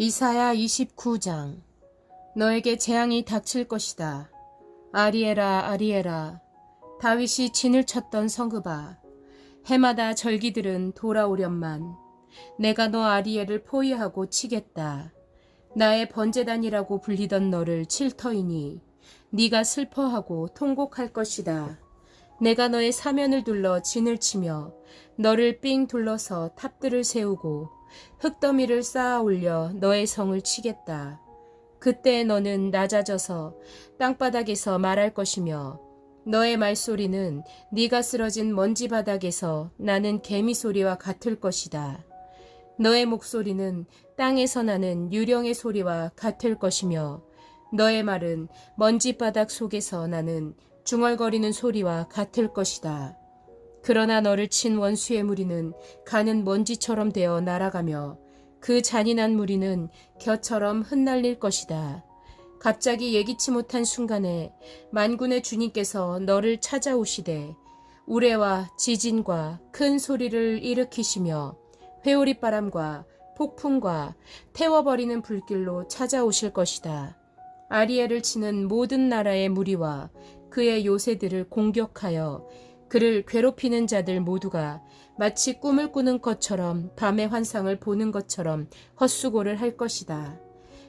이사야 29장. 너에게 재앙이 닥칠 것이다. 아리에라 아리에라. 다윗이 진을 쳤던 성읍아. 해마다 절기들은 돌아오련만 내가 너 아리에를 포위하고 치겠다. 나의 번제단이라고 불리던 너를 칠 터이니 네가 슬퍼하고 통곡할 것이다. 내가 너의 사면을 둘러 진을 치며 너를 삥 둘러서 탑들을 세우고 흙더미를 쌓아 올려 너의 성을 치겠다. 그때 너는 낮아져서 땅바닥에서 말할 것이며 너의 말소리는 네가 쓰러진 먼지 바닥에서 나는 개미 소리와 같을 것이다. 너의 목소리는 땅에서 나는 유령의 소리와 같을 것이며 너의 말은 먼지바닥 속에서 나는 중얼거리는 소리와 같을 것이다. 그러나 너를 친 원수의 무리는 가는 먼지처럼 되어 날아가며 그 잔인한 무리는 겨처럼 흩날릴 것이다. 갑자기 예기치 못한 순간에 만군의 주님께서 너를 찾아오시되 우레와 지진과 큰 소리를 일으키시며 회오리바람과 폭풍과 태워버리는 불길로 찾아오실 것이다. 아리엘을 치는 모든 나라의 무리와 그의 요새들을 공격하여 그를 괴롭히는 자들 모두가 마치 꿈을 꾸는 것처럼 밤의 환상을 보는 것처럼 헛수고를 할 것이다.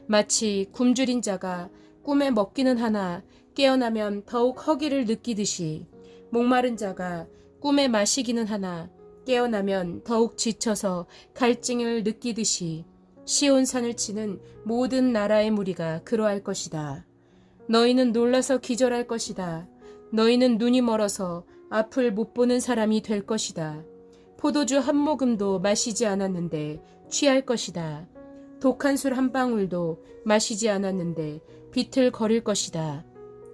마치 굶주린 자가 꿈에 먹기는 하나 깨어나면 더욱 허기를 느끼듯이 목마른 자가 꿈에 마시기는 하나 깨어나면 더욱 지쳐서 갈증을 느끼듯이 시온산을 치는 모든 나라의 무리가 그러할 것이다. 너희는 놀라서 기절할 것이다. 너희는 눈이 멀어서 앞을 못 보는 사람이 될 것이다. 포도주 한 모금도 마시지 않았는데 취할 것이다. 독한 술 한 방울도 마시지 않았는데 비틀거릴 것이다.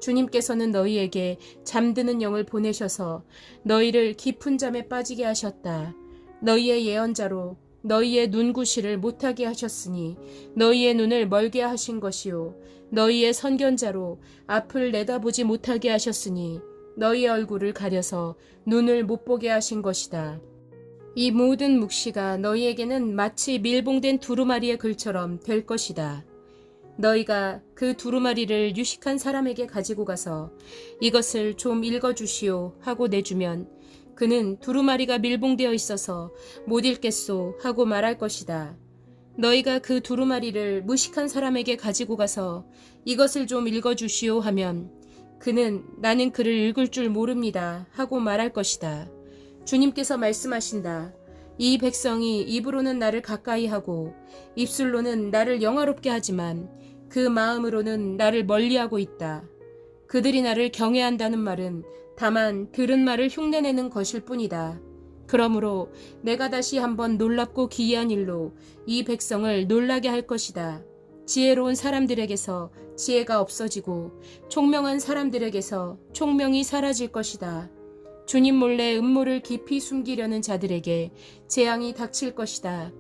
주님께서는 너희에게 잠드는 영을 보내셔서 너희를 깊은 잠에 빠지게 하셨다. 너희의 예언자로 너희의 눈구시를 못하게 하셨으니 너희의 눈을 멀게 하신 것이요 너희의 선견자로 앞을 내다보지 못하게 하셨으니 너희 얼굴을 가려서 눈을 못 보게 하신 것이다. 이 모든 묵시가 너희에게는 마치 밀봉된 두루마리의 글처럼 될 것이다. 너희가 그 두루마리를 유식한 사람에게 가지고 가서 이것을 좀 읽어주시오 하고 내주면 그는 두루마리가 밀봉되어 있어서 못 읽겠소 하고 말할 것이다. 너희가 그 두루마리를 무식한 사람에게 가지고 가서 이것을 좀 읽어주시오 하면 그는 나는 글을 읽을 줄 모릅니다 하고 말할 것이다. 주님께서 말씀하신다. 이 백성이 입으로는 나를 가까이 하고 입술로는 나를 영화롭게 하지만 그 마음으로는 나를 멀리하고 있다. 그들이 나를 경외한다는 말은 다만 들은 말을 흉내내는 것일 뿐이다. 그러므로 내가 다시 한번 놀랍고 기이한 일로 이 백성을 놀라게 할 것이다. 지혜로운 사람들에게서 지혜가 없어지고 총명한 사람들에게서 총명이 사라질 것이다. 주님 몰래 음모를 깊이 숨기려는 자들에게 재앙이 닥칠 것이다.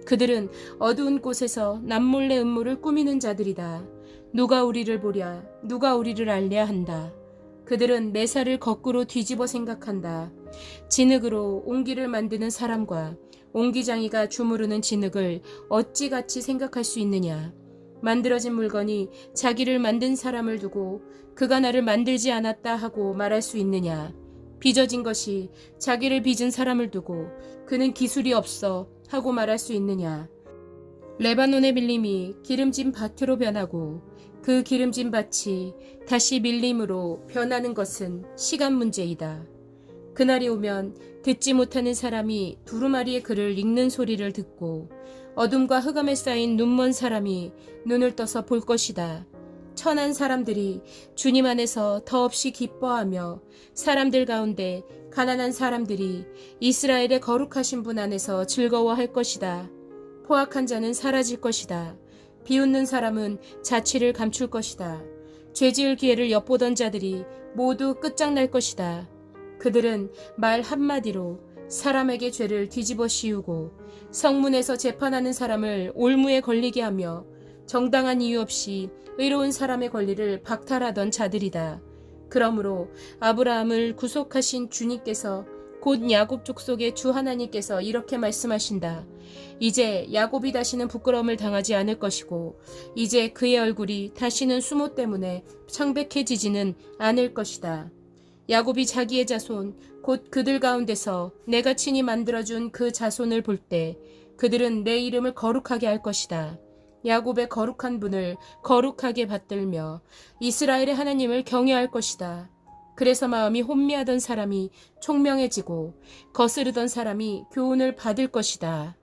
그들은 어두운 곳에서 남몰래 음모를 꾸미는 자들이다. 누가 우리를 보랴, 누가 우리를 알랴 한다. 그들은 매사를 거꾸로 뒤집어 생각한다. 진흙으로 옹기를 만드는 사람과 옹기장이가 주무르는 진흙을 어찌 같이 생각할 수 있느냐. 만들어진 물건이 자기를 만든 사람을 두고 그가 나를 만들지 않았다 하고 말할 수 있느냐. 빚어진 것이 자기를 빚은 사람을 두고 그는 기술이 없어 하고 말할 수 있느냐. 레바논의 밀림이 기름진 밭으로 변하고 그 기름진 밭이 다시 밀림으로 변하는 것은 시간 문제이다. 그날이 오면 듣지 못하는 사람이 두루마리의 글을 읽는 소리를 듣고 어둠과 흑암에 쌓인 눈먼 사람이 눈을 떠서 볼 것이다. 천한 사람들이 주님 안에서 더없이 기뻐하며 사람들 가운데 가난한 사람들이 이스라엘의 거룩하신 분 안에서 즐거워할 것이다. 포악한 자는 사라질 것이다. 비웃는 사람은 자취를 감출 것이다. 죄지을 기회를 엿보던 자들이 모두 끝장날 것이다. 그들은 말 한마디로 사람에게 죄를 뒤집어 씌우고 성문에서 재판하는 사람을 올무에 걸리게 하며 정당한 이유 없이 의로운 사람의 권리를 박탈하던 자들이다. 그러므로 아브라함을 구속하신 주님께서 곧 야곱 족속의 주 하나님께서 이렇게 말씀하신다. 이제 야곱이 다시는 부끄러움을 당하지 않을 것이고 이제 그의 얼굴이 다시는 수모 때문에 창백해지지는 않을 것이다. 야곱이 자기의 자손 곧 그들 가운데서 내가 친히 만들어준 그 자손을 볼 때 그들은 내 이름을 거룩하게 할 것이다. 야곱의 거룩한 분을 거룩하게 받들며 이스라엘의 하나님을 경외할 것이다. 그래서 마음이 혼미하던 사람이 총명해지고 거스르던 사람이 교훈을 받을 것이다.